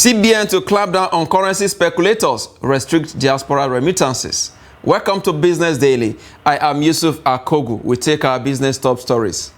CBN to clamp down on currency speculators, restrict diaspora remittances. Welcome to Business Daily. I am Yusuf Akogu. We take our business top stories.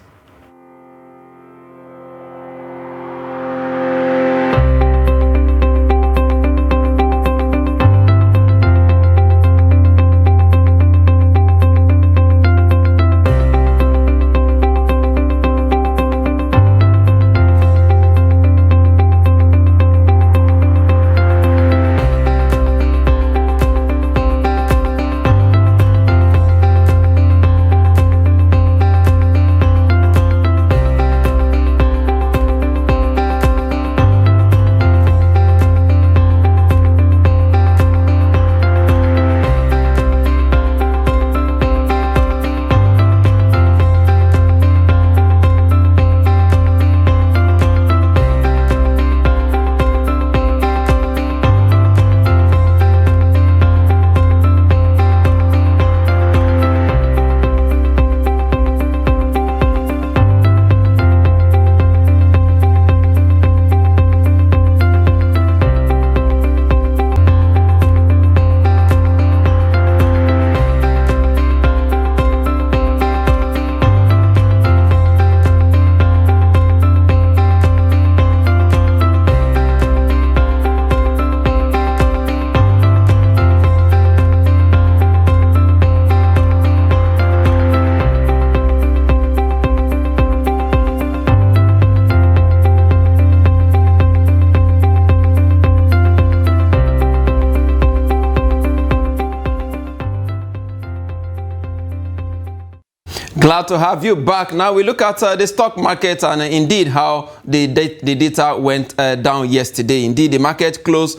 Glad to have you back. Now we look at the stock market and indeed how the data went down yesterday. Indeed, the market closed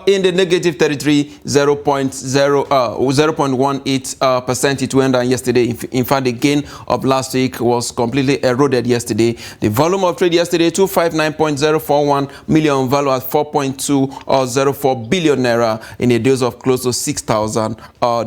in the negative 33, 0.18%. It went down yesterday. In fact, the gain of last week was completely eroded yesterday. The volume of trade yesterday, 259.041 million, value at 4.204 billion naira in a days of close to 6,000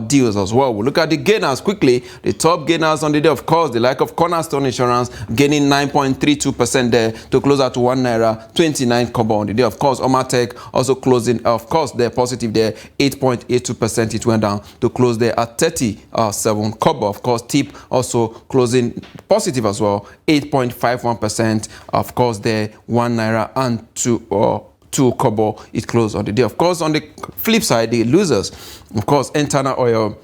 deals as well. We look at the gainers quickly. The top gainers on the day, of course, the like of Cornerstone Insurance gaining 9.32% there to close at 1 naira 29 kobo on the day. Of course, Omatech also closing, of course, they're positive there, 8.82%. It went down to close there at 37 kobo. Of course, TIP also closing positive as well, 8.51%. Of course, there 1 naira and 2 kobo. It closed on the day. Of course, on the flip side, the losers, of course, internal oil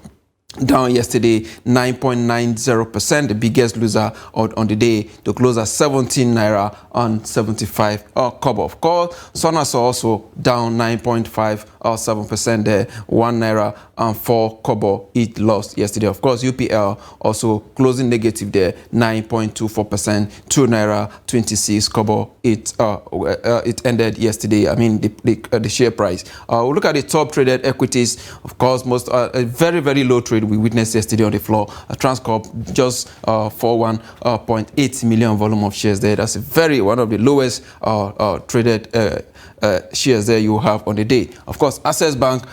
down yesterday 9.90%, the biggest loser on the day to close at 17 naira and 75 kobo. Of course, Sonas also down 9.57% there, 1 naira and 4 kobo it lost yesterday. Of course, UPL also closing negative there, 9.24%, 2 naira 26 kobo. It ended yesterday. I mean the share price. We'll look at the top traded equities. Of course, most a very low trade we witnessed yesterday on the floor. Transcorp just 41.8 million volume of shares there. That's one of the lowest traded shares there you have on the day. Of course, Access Bank,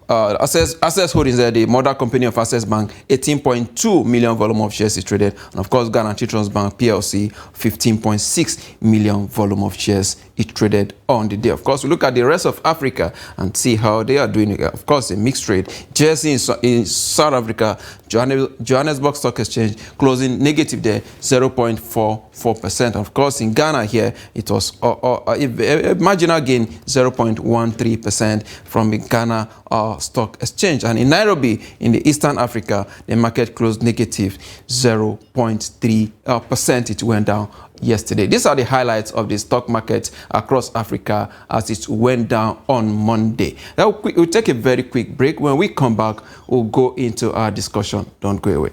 Access Holdings there, the mother company of Access Bank, 18.2 million volume of shares is traded. And of course, Ghana Children's Bank PLC, 15.6 million volume of shares is traded on the day. Of course, we look at the rest of Africa and see how they are doing. Of course, a mixed trade. Jersey in South Africa, Johannesburg Stock Exchange closing negative there, 0.44%. Of course, in Ghana here, it was a marginal gain, 0.13% from the Ghana Stock Exchange. And in Nairobi, in the Eastern Africa, the market closed negative 0.3%. It went down yesterday. These are the highlights of the stock market across Africa as it went down on Monday. Now we'll take a very quick break. When we come back, we'll go into our discussion. Don't go away.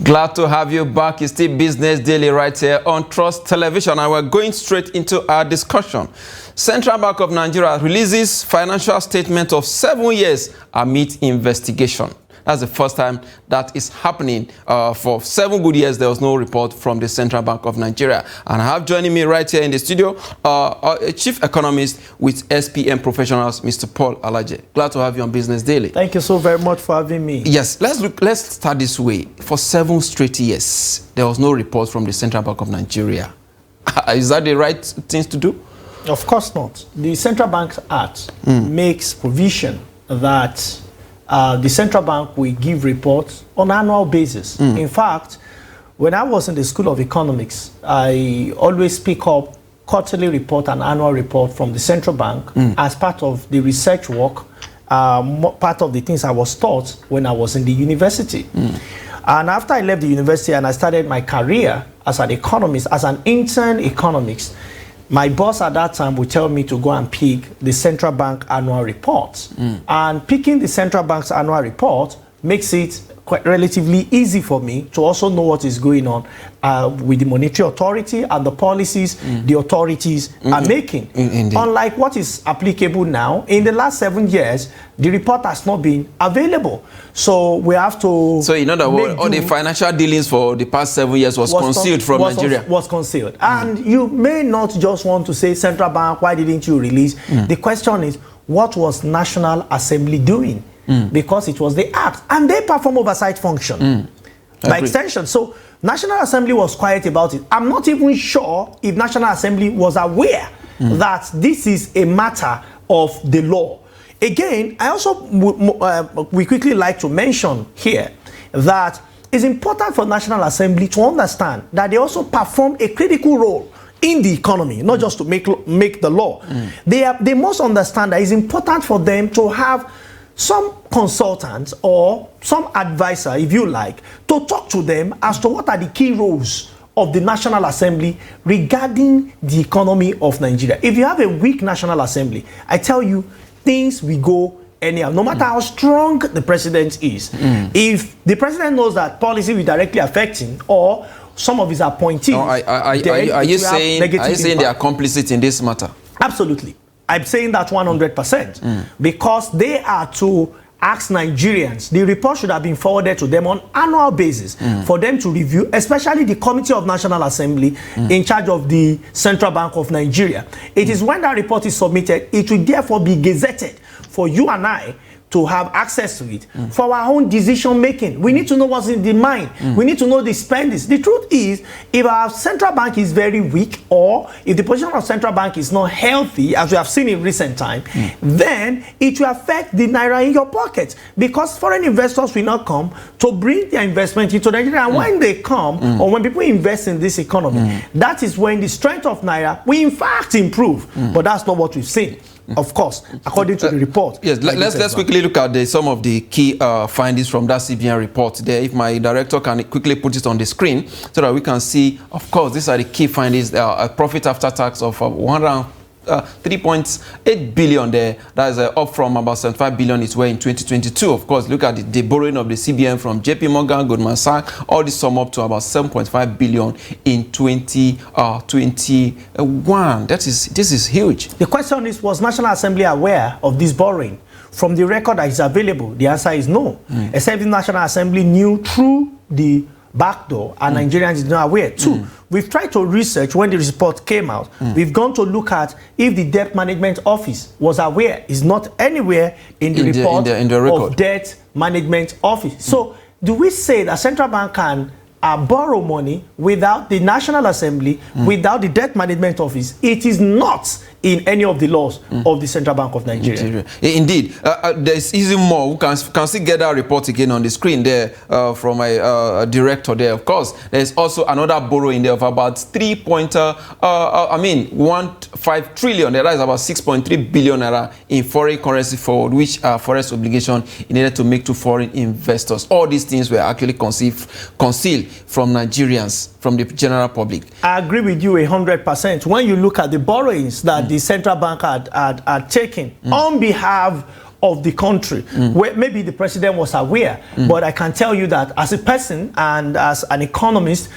Glad to have you back. It's still Business Daily right here on Trust Television, and we're going straight into our discussion. Central Bank of Nigeria releases financial statement of 7 years amid investigation. That's the first time that is happening. For 7 good years, there was no report from the Central Bank of Nigeria. And I have joining me right here in the studio a chief economist with SPM Professionals, Mr. Paul Alaje. Glad to have you on Business Daily. Thank you so very much for having me. Yes, let's start this way. For 7 straight years, there was no report from the Central Bank of Nigeria. Is that the right thing to do? Of course not. The Central Bank Act makes provision that the central bank will give reports on an annual basis. In fact, when I was in the School of Economics, I always pick up quarterly report and annual report from the central bank as part of the research work, part of the things I was taught when I was in the university. And after I left the university and I started my career as an economist, as an intern economist, my boss at that time would tell me to go and pick the central bank annual reports. And picking the central bank's annual report makes it quite relatively easy for me to also know what is going on with the monetary authority and the policies the authorities are making. Unlike what is applicable now, in the last 7 years, the report has not been available. So we have to... So in other words, all the financial dealings for the past 7 years was concealed from Nigeria. Was concealed. And you may not just want to say, Central Bank, why didn't you release? The question is, what was National Assembly doing? Because it was the act, and they perform oversight function by extension. So National Assembly was quiet about it. I'm not even sure if National Assembly was aware that this is a matter of the law. Again, I also we quickly like to mention here that it's important for National Assembly to understand that they also perform a critical role in the economy, not just to make the law. They must understand that it's important for them to have some consultants or some advisor, if you like, to talk to them as to what are the key roles of the National Assembly regarding the economy of Nigeria. If you have a weak National Assembly, I tell you, things will go anyhow, no matter how strong the president is. If the president knows that policy will directly affect him or some of his appointees, are you saying they are complicit in this matter? Absolutely. I'm saying that 100% because they are to ask Nigerians. The report should have been forwarded to them on annual basis for them to review, especially the Committee of National Assembly in charge of the Central Bank of Nigeria. It is when that report is submitted, it will therefore be gazetted for you and I to have access to it for our own decision making. We need to know what's in the mind. We need to know the spendings. The truth is, if our central bank is very weak, or if the position of central bank is not healthy, as we have seen in recent time, then it will affect the naira in your pocket, because foreign investors will not come to bring their investment into Nigeria. And when they come, or when people invest in this economy, that is when the strength of naira will in fact improve. But that's not what we've seen. Of course, according to the report. Yes, let's quickly look at some of the key findings from that CBN report there. If my director can quickly put it on the screen so that we can see, of course, these are the key findings. A profit after tax of 3.8 billion there. That is up from about 75 billion it were in 2022. Of course, look at the borrowing of the CBN from JP Morgan, Goldman Sachs. All this sum up to about 7.5 billion in 2021. This is huge. The question is, was National Assembly aware of this borrowing? From the record that is available, the answer is no. Except the National Assembly knew through the backdoor, and Nigerians is not aware. Two, we've tried to research when the report came out. We've gone to look at if the Debt Management Office was aware. It's not anywhere in the report of Debt Management Office. So do we say that Central Bank can borrow money without the National Assembly, without the Debt Management Office? It is not in any of the laws of the Central Bank of Nigeria. Indeed. There's even more. We can still get that report again on the screen there from my director there. Of course, there's also another borrowing there of about 1.5 trillion. That is about 6.3 billion naira in foreign currency forward, which are forex obligation in order to make to foreign investors. All these things were actually concealed from Nigerians, from the general public. I agree with you 100%. When you look at the borrowings that the central bank had taken on behalf of the country, where maybe the president was aware, but I can tell you that as a person and as an economist,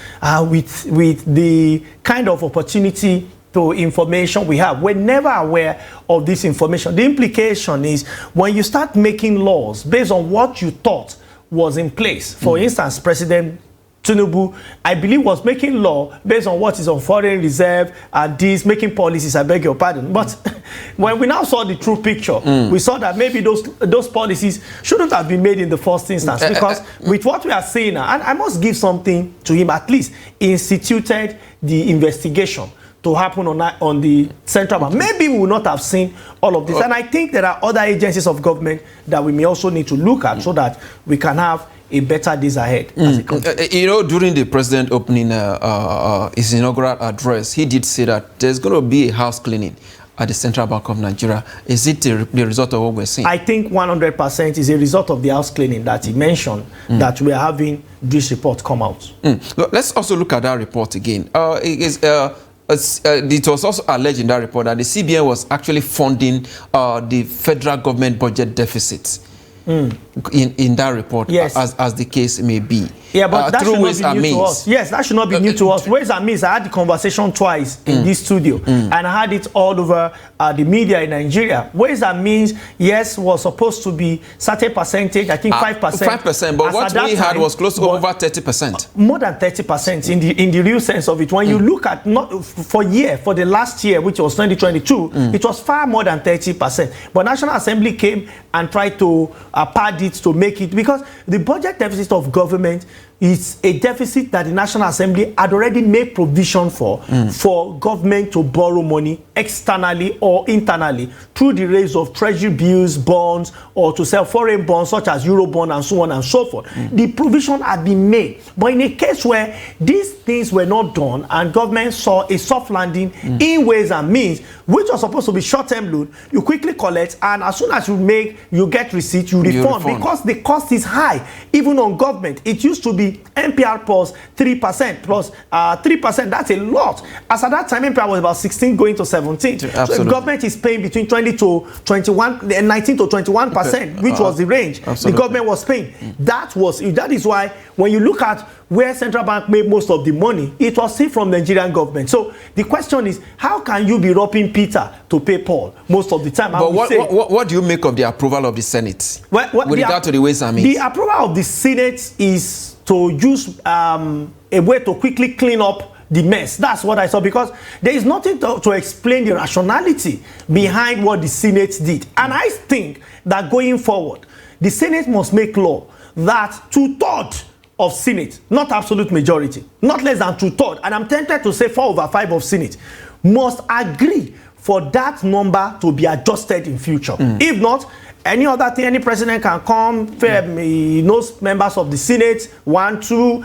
with the kind of opportunity to information we have, we're never aware of this information. The implication is when you start making laws based on what you thought was in place. For instance, President Tinubu, I believe, was making law based on what is on foreign reserve and this, making policies, I beg your pardon. But when we now saw the true picture, we saw that maybe those policies shouldn't have been made in the first instance, because with what we are seeing now, and I must give something to him, at least instituted the investigation to happen on the central bank. Maybe we will not have seen all of this. And I think there are other agencies of government that we may also need to look at so that we can have a better days ahead as a country. You know, during the president opening his inaugural address, he did say that there's going to be a house cleaning at the Central Bank of Nigeria. Is it the result of what we're seeing? I think 100% is a result of the house cleaning that he mentioned, that we are having this report come out. Let's also look at that report again. It was also alleged in that report that the CBN was actually funding the federal government budget deficit. In that report, yes, as the case may be. Yeah, but that should not be new to means. us. Yes, that should not be new to us. Ways and means, I had the conversation twice in this studio, and I had it all over the media in Nigeria. Ways and means, yes, was supposed to be certain percentage, I think 5%. 5%, but what we had was close to over 30%. More than 30% in the real sense of it. When you look at, not for the last year, which was 2022, it was far more than 30%. But National Assembly came and tried to pad it to make it, because the budget deficit of government is a deficit that the National Assembly had already made provision for government to borrow money externally or internally through the raise of treasury bills, bonds, or to sell foreign bonds such as Eurobond and so on and so forth. The provision had been made. But in a case where these things were not done and government saw a soft landing in ways and means, which was supposed to be short-term loan, you quickly collect, and as soon as you get receipt, you refund, because the cost is high, even on government. It used to be NPR plus 3% plus 3%. That's a lot. As at that time, NPR was about 16 going to 17. So government is paying between 20 to 21, 19 to 21%, which was the range the government was paying. That is why when you look at where central bank made most of the money, it was still from the Nigerian government. So the question is, how can you be robbing Peter to pay Paul most of the time? But what do you make of the approval of the Senate with regard to the ways and means? The approval of the Senate is to use a way to quickly clean up the mess. That's what I saw, because there is nothing to explain the rationality behind what the Senate did. And I think that going forward, the Senate must make law that 2/3 of Senate, not absolute majority, not less than 2/3, and I'm tempted to say 4/5 of Senate, must agree for that number to be adjusted in future. If not, any other thing, any president can come, he knows members of the Senate, 1, 2,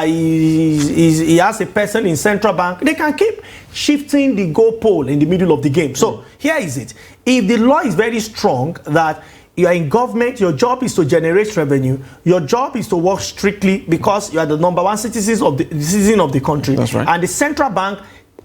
he has a person in central bank. They can keep shifting the goal pole in the middle of the game. So here is it. If the law is very strong that you are in government, your job is to generate revenue, your job is to work strictly because you are the #1 citizen of the country. That's right. And the central bank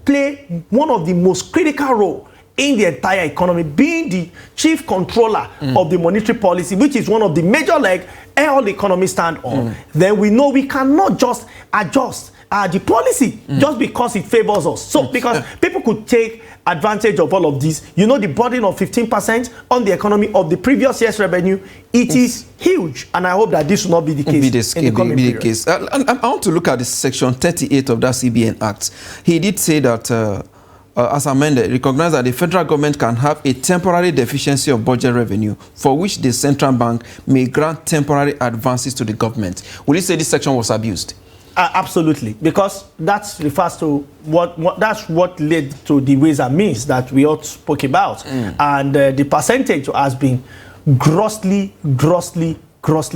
play one of the most critical role in the entire economy, being the chief controller of the monetary policy, which is one of the major legs all the economies stand on. Then we know we cannot just adjust the policy just because it favors us. So because people could take advantage of all of this, you know, the burden of 15% on the economy of the previous year's revenue, it is huge, and I hope that this will not be the case in the coming period. I want to look at the section 38 of that CBN Act. He did say that as amended, recognize that the federal government can have a temporary deficiency of budget revenue for which the central bank may grant temporary advances to the government. Will you say this section was abused? Absolutely, because that refers to that's what led to the ways and means that we all spoke about, and the percentage has been grossly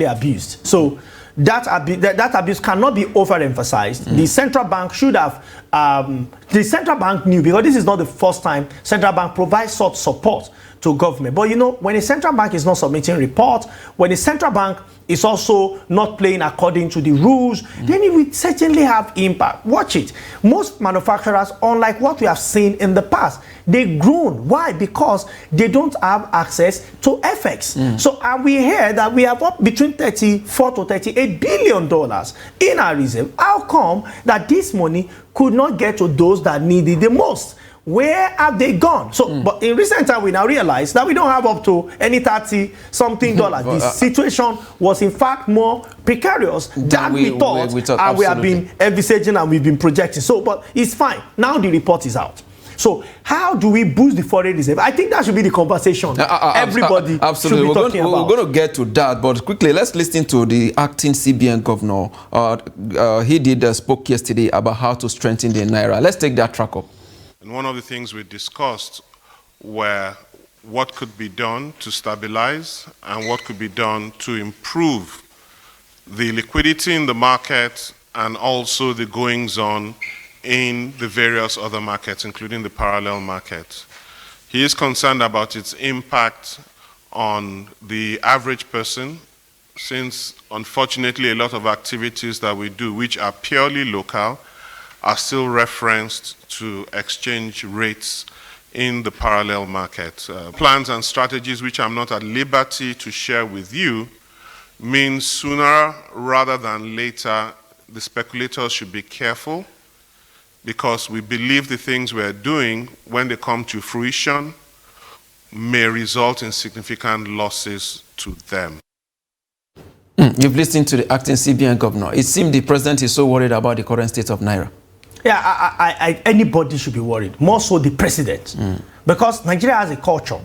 abused. So that abuse cannot be overemphasized. The central bank should have, the central bank knew, because this is not the first time central bank provides such support to government. But you know, when a central bank is not submitting reports, when a central bank is also not playing according to the rules, then it will certainly have impact. Watch it. Most manufacturers, unlike what we have seen in the past, they grown. Why? Because they don't have access to FX. So and we hear that we have up between $34 to $38 billion in our reserve. How come that this money could not get to those that need it the most? Where have they gone? So, but in recent time, we now realize that we don't have up to any $30-something dollars. The situation was, in fact, more precarious than we thought, and we have been envisaging and we've been projecting. So, but it's fine. Now the report is out. So, how do we boost the foreign reserve? I think that should be the conversation. Everybody absolutely. Should be talking about. We're going to get to that, but quickly, let's listen to the acting CBN governor. He spoke yesterday about how to strengthen the naira. Let's take that track up. And one of the things we discussed were what could be done to stabilize and what could be done to improve the liquidity in the market and also the goings-on in the various other markets, including the parallel market. He is concerned about its impact on the average person, since unfortunately a lot of activities that we do, which are purely local, are still referenced to exchange rates in the parallel market. Plans and strategies which I'm not at liberty to share with you means sooner rather than later the speculators should be careful, because we believe the things we're doing, when they come to fruition, may result in significant losses to them. You've listened to the acting CBN governor. It seems the president is so worried about the current state of naira. Yeah, anybody should be worried, more so the president. Because Nigeria has a culture.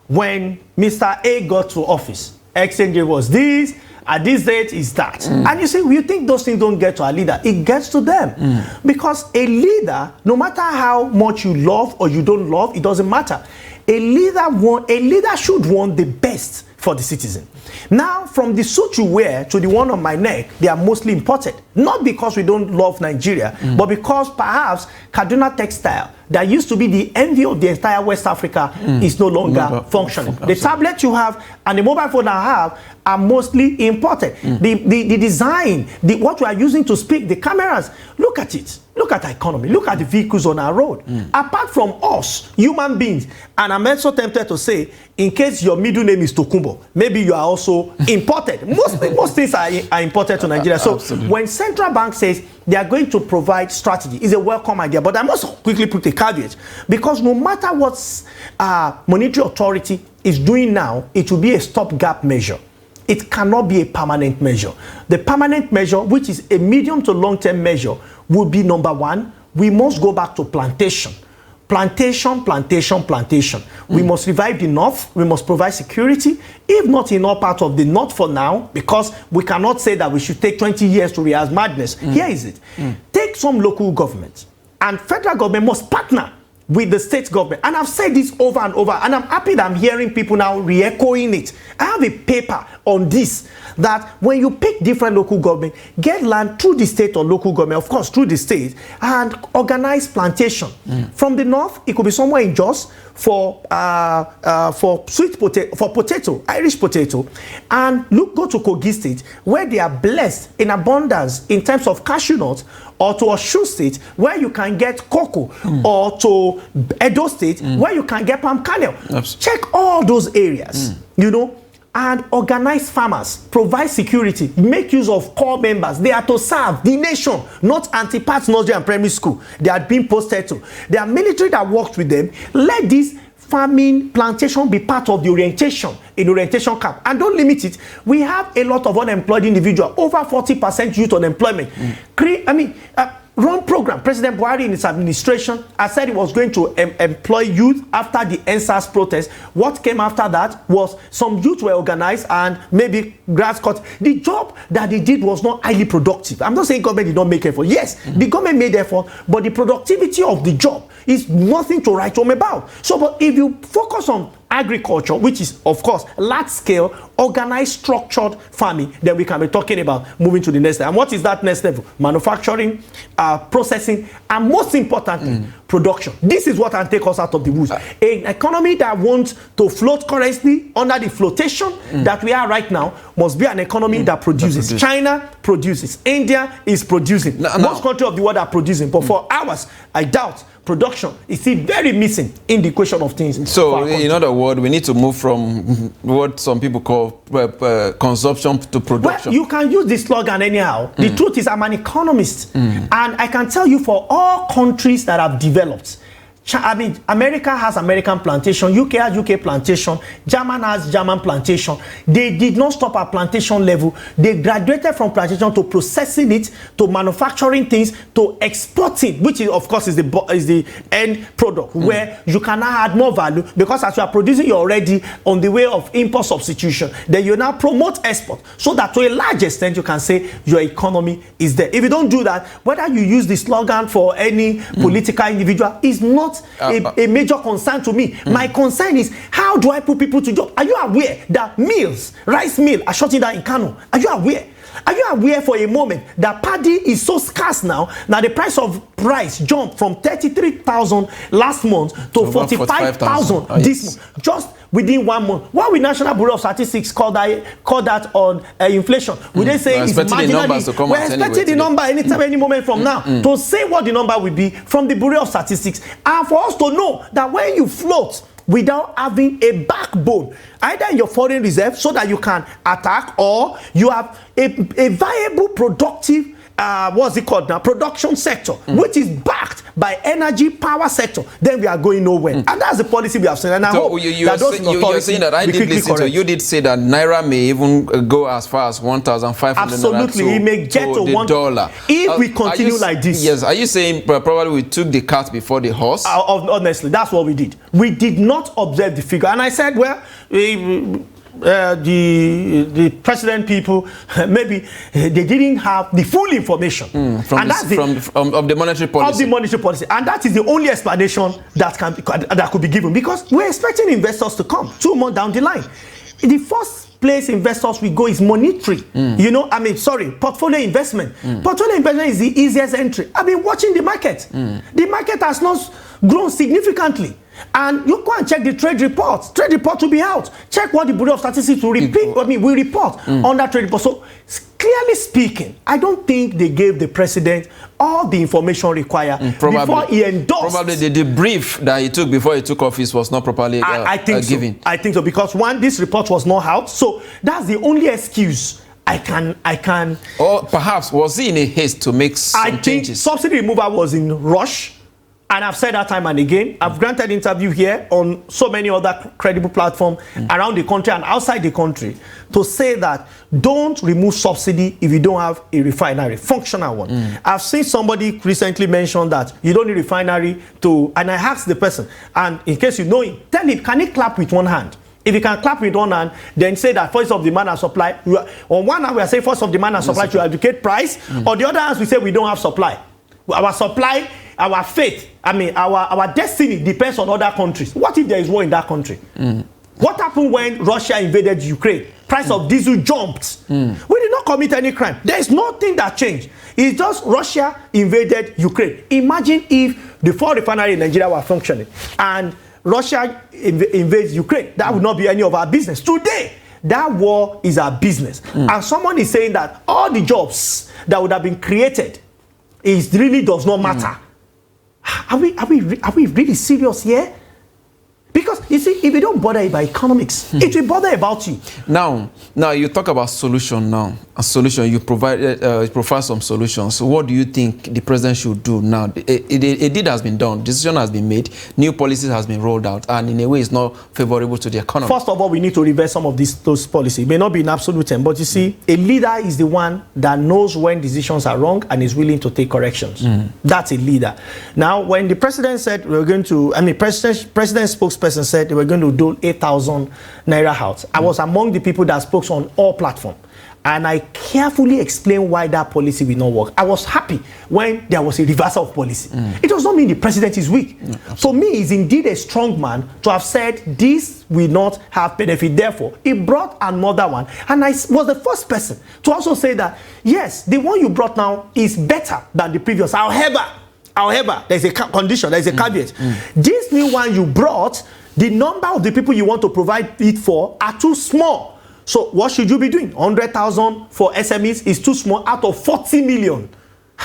When Mr. A got to office, exchange rate was this, at this date is that. And you see, you think those things don't get to a leader, it gets to them. Because a leader, no matter how much you love or you don't love, it doesn't matter. A leader should want the best for the citizen. Now, from the suit you wear to the one on my neck, they are mostly imported. Not because we don't love Nigeria, but because perhaps Kaduna Textile, that used to be the envy of the entire West Africa, is no longer functioning. The tablet you have and the mobile phone I have are mostly imported. The design, what we are using to speak, the cameras, look at it. Look at the economy. Look at the vehicles on our road. Apart from us, human beings, and I'm also tempted to say, in case your middle name is Tokumbo, maybe you are also imported. Most things are imported to Nigeria. So when central bank says they are going to provide strategy, it's a welcome idea. But I must quickly put a caveat, because no matter what monetary authority is doing now, it will be a stopgap measure. It cannot be a permanent measure. The permanent measure, which is a medium to long-term measure, would be number one, we must go back to plantation. Plantation. We must revive the north. We must provide security, if not in all parts of the north for now, because we cannot say that we should take 20 years to realize madness. Here is it. Take some local governments, and federal government must partner with the state government. And I've said this over and over, and I'm happy that I'm hearing people now re-echoing it. I have a paper on this, that when you pick different local government, get land through the state or local government, of course through the state, and organize plantation. From the north, it could be somewhere in Jos for sweet potato, for potato, Irish potato, and go to Kogi State, where they are blessed in abundance in terms of cashew nuts, or to Osun State, where you can get cocoa, or to Edo State, where you can get palm kernel. Check all those areas, you know, and organize farmers, provide security, make use of core members. They are to serve the nation, not anti-parts nursery and primary school. They are being posted to. There are military that works with them. Let this farming plantation be part of the orientation camp, and don't limit it. We have a lot of unemployed individuals, over 40% youth unemployment. Run program. President Buhari in his administration has said he was going to employ youth after the NSAS protest. What came after that was some youth were organized and maybe grass cut. The job that they did was not highly productive. I'm not saying government did not make effort. Yes, the government made effort, but the productivity of the job is nothing to write home about. So, but if you focus on agriculture, which is, of course, large-scale, organized, structured farming, then we can be talking about moving to the next level. And what is that next level? Manufacturing, processing, and most importantly, production. This is what can take us out of the woods. An economy that wants to float currently under the flotation that we are right now must be an economy that produces. China produces. India is producing. Most countries of the world are producing. But for ours, I doubt production is still very missing in the equation of things. So, in other words, we need to move from what some people call consumption to production. Well, you can use this slogan anyhow. The truth is, I'm an economist. And I can tell you, for all countries that have developed, I mean, America has American plantation, UK has UK plantation, German has German plantation. They did not stop at plantation level. They graduated from plantation to processing it, to manufacturing things, to exporting, which is, of course, is the end product, where you can now add more value, because as you are producing, you're already on the way of import substitution. Then you now promote export, so that to a large extent you can say your economy is there. If you don't do that, whether you use the slogan for any political individual is not a major concern to me. My concern is, how do I put people to job? Are you aware that mills, rice mill, are shutting down in Kano? Are you aware? Are you aware for a moment that paddy is so scarce now? Now the price of rice jumped from 33,000 last month to 45,000 this month, just within 1 month. Why will National Bureau of Statistics call that on inflation? Will they say it's marginally? We're expecting the number anytime, any moment from now, to say what the number will be from the Bureau of Statistics, and for us to know that when you float without having a backbone, either in your foreign reserve so that you can attack, or you have a viable, productive, what's it called now, production sector, which is backed by energy power sector, then we are going nowhere. And that's the policy we have seen. And I hope that those you're saying that I did listen to you. did say that Naira may even go as far as 1,500. Absolutely, it may get to $1 if we continue like this. Yes, are you saying probably we took the cart before the horse? Honestly, that's what we did. We did not observe the figure, and I said, well, the president people, maybe they didn't have the full information of the monetary policy. Of the monetary policy, and that is the only explanation that could be given, because we're expecting investors to come 2 months down the line. The first place investors will go is monetary. You know, I mean, sorry, portfolio investment. Portfolio investment is the easiest entry. I've been watching the market. The market has not grown significantly. And you go and check the trade reports. Trade report will be out. Check what the Bureau of Statistics will report on that trade report. So, clearly speaking, I don't think they gave the president all the information required before he endorsed. Probably the brief that he took before he took office was not properly given. I think so, because one, this report was not out. So that's the only excuse I can. Or perhaps was he in a haste to make some changes? I think subsidy removal was in rush. And I've said that time and again. I've granted interview here on so many other credible platforms around the country and outside the country to say that don't remove subsidy if you don't have a refinery, functional one. I've seen somebody recently mention that you don't need refinery to, and I asked the person, and in case you know him, tell him, can he clap with one hand? If you can clap with one hand, then say that first of demand and supply. On one hand, we are saying first of demand and supply to educate price. On the other hand, we say we don't have supply. Our supply, our faith, I mean, our destiny depends on other countries. What if there is war in that country? What happened when Russia invaded Ukraine? Price of diesel jumped. We did not commit any crime. There is nothing that changed. It's just Russia invaded Ukraine. Imagine if the 4 refineries in Nigeria were functioning and Russia invades Ukraine. That would not be any of our business. Today, that war is our business. And someone is saying that all the jobs that would have been created, it really does not matter. Are we really serious here? Because you see, if you don't bother about economics, it will bother about you. Now you talk about solution now. A solution, you provide some solutions. So what do you think the president should do now? A deed has been done, decision has been made, new policies has been rolled out, and in a way it's not favorable to the economy. First of all, we need to reverse some of those policies. It may not be in absolute term, but you see, a leader is the one that knows when decisions are wrong and is willing to take corrections. That's a leader. Now, when the president said we were going to, president spokesperson said they were going to do 8,000 naira out, I was among the people that spoke on all platforms. And I carefully explained why that policy will not work. I was happy when there was a reversal of policy. It does not mean the president is weak. For me, he's indeed a strong man to have said this will not have benefit. Therefore, he brought another one. And I was the first person to also say that, yes, the one you brought now is better than the previous. However, However, there's a condition, there's a caveat. This new one you brought, the number of the people you want to provide it for are too small. So what should you be doing? 100,000 for SMEs is too small out of 40 million.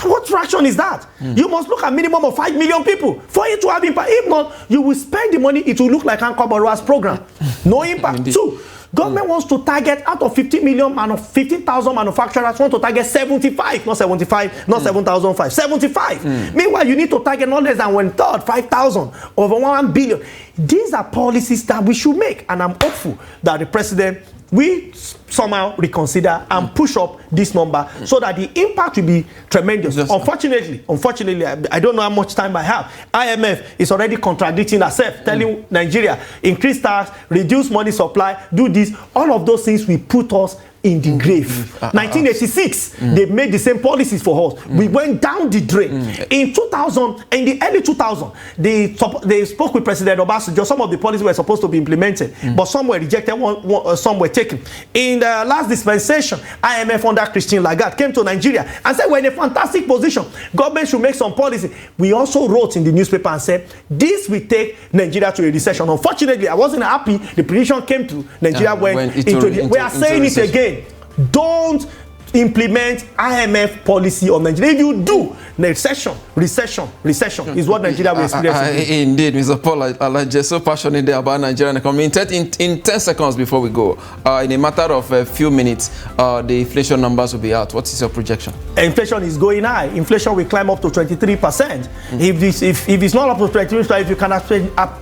What fraction is that? You must look at minimum of 5 million people for it to have impact. If not, you will spend the money, it will look like Anchor Borrowers program. No impact. Two, government wants to target out of 15,000 manufacturers, want to target 75, not 75, not 7,005, 75. Meanwhile, you need to target not less than 1/3, 5,000, over 1 billion. These are policies that we should make, and I'm hopeful that the president will somehow reconsider and push up this number so that the impact will be tremendous. Unfortunately, I don't know how much time I have. IMF is already contradicting herself, telling Nigeria, increase tax, reduce money supply, do this. All of those things will put us in the grave. 1986, they made the same policies for us. We went down the drain. In 2000, in the early 2000, they spoke with President Obasanjo. Some of the policies were supposed to be implemented, but some were rejected, some were taken. In the last dispensation, IMF under Christine Lagarde came to Nigeria and said, we're in a fantastic position. Government should make some policy. We also wrote in the newspaper and said, this will take Nigeria to a recession. Unfortunately, I wasn't happy. The prediction came through. Nigeria went into the... We are saying it again. Don't implement IMF policy on Nigeria. If you do, recession is what Nigeria will experience. Indeed, Mr. Paul Alaje, so passionate there about Nigerian economy. In 10 seconds before we go, in a matter of a few minutes, the inflation numbers will be out. What is your projection? Inflation is going high. Inflation will climb up to 23%. If it's not up to 23%, if you can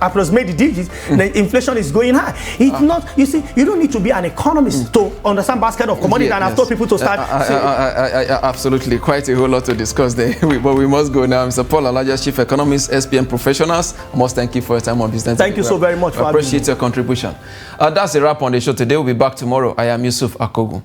approximate the digits, then inflation is going high. It's not. You see, you don't need to be an economist to understand basket of commodities. And I've told people to start. Absolutely, quite a whole lot to discuss there. But we must go now. Mr. Paul Alaje, Chief Economist, SBN Professionals, I must thank you for your time on Business. Thank you so very much for having me. I appreciate your contribution. That's a wrap on the show today. We'll be back tomorrow. I am Yusuf Akogu.